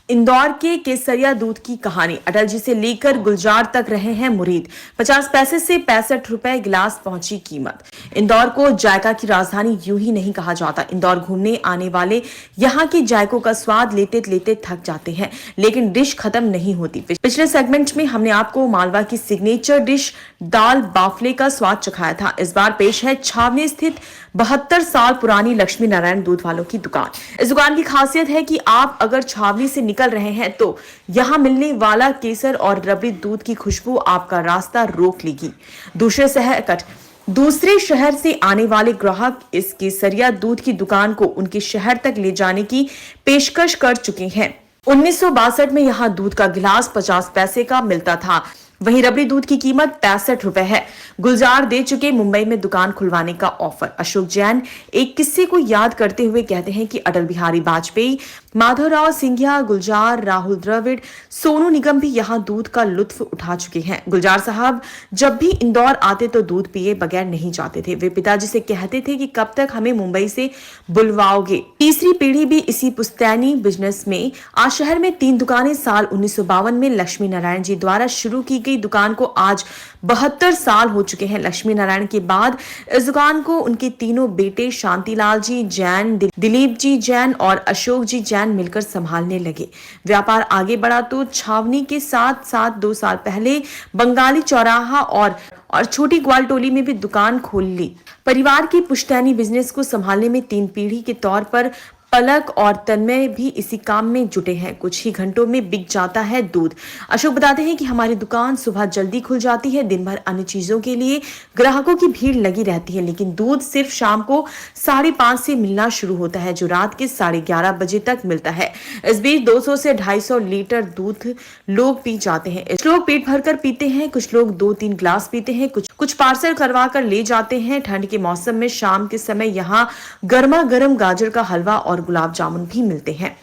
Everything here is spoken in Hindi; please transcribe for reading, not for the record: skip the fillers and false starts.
इंदौर के केसरिया दूध की कहानी। अटल जी से लेकर गुलजार तक रहे हैं मुरीद। 50 पैसे से 65 रुपए गिलास पहुंची कीमत। इंदौर को जायका की राजधानी यूं ही नहीं कहा जाता। इंदौर घूमने आने वाले यहां के जायकों का स्वाद लेते लेते थक जाते हैं, लेकिन डिश खत्म नहीं होती। पिछले सेगमेंट में हमने आपको मालवा की सिग्नेचर डिश दाल बाफले का स्वाद चखाया था। इस बार पेश है छावनी स्थित 72 साल पुरानी लक्ष्मी नारायण दूध वालों की दुकान। इस दुकान की खासियत है कि आप अगर छावनी से निकल रहे हैं तो यहां मिलने वाला केसर और रबड़ी दूध की खुशबू आपका रास्ता रोक लेगी। दूसरे शहर से आने वाले ग्राहक इस केसरिया दूध की दुकान को उनके शहर तक ले जाने की पेशकश कर चुके हैं। 1962 में यहां दूध का गिलास 50 पैसे का मिलता था, वहीं रबड़ी दूध की कीमत 65 रुपए है। गुलजार दे चुके मुंबई में दुकान खुलवाने का ऑफर। अशोक जैन एक किस्से को याद करते हुए कहते हैं कि अटल बिहारी वाजपेयी, माधवराव सिंधिया, गुलजार, राहुल द्रविड़, सोनू निगम भी यहां दूध का लुत्फ उठा चुके हैं। गुलजार साहब जब भी इंदौर आते तो दूध पिए बगैर नहीं जाते थे। वे पिताजी से कहते थे कि कब तक हमें मुंबई से बुलवाओगे। तीसरी पीढ़ी भी इसी पुश्तैनी बिजनेस में। आज शहर में 3 दुकानें। साल 1952 में लक्ष्मी नारायण जी द्वारा शुरू की गई दुकान को आज 72 साल हो चुके हैं। लक्ष्मी नारायण के बाद इस दुकान को उनके तीनों बेटे शांतिलाल जी जैन, दिलीप जी जैन और अशोक जी जैन मिलकर संभालने लगे। व्यापार आगे बढ़ा तो छावनी के साथ साथ 2 साल पहले बंगाली चौराहा और छोटी ग्वालटोली में भी दुकान खोल ली। परिवार की पुश्तैनी बिजनेस को संभालने में 3 पीढ़ी के तौर पर पलक और तन्मय भी इसी काम में जुटे हैं। कुछ ही घंटों में बिक जाता है दूध। अशोक बताते हैं कि हमारी दुकान सुबह जल्दी खुल जाती है। दिन भर अन्य चीजों के लिए ग्राहकों की भीड़ लगी रहती है, लेकिन दूध सिर्फ शाम को 5:30 से मिलना शुरू होता है, जो रात के 11:30 बजे तक मिलता है। इस बीच 200 से 250 लीटर दूध लोग पी जाते हैं। कुछ लोग पेट भरकर पीते हैं, कुछ लोग 2-3 गिलास पीते हैं, कुछ पार्सल करवा कर ले जाते हैं। ठंड के मौसम में शाम के समय यहाँ गर्मा गर्म गाजर का हलवा और गुलाब जामुन भी मिलते हैं।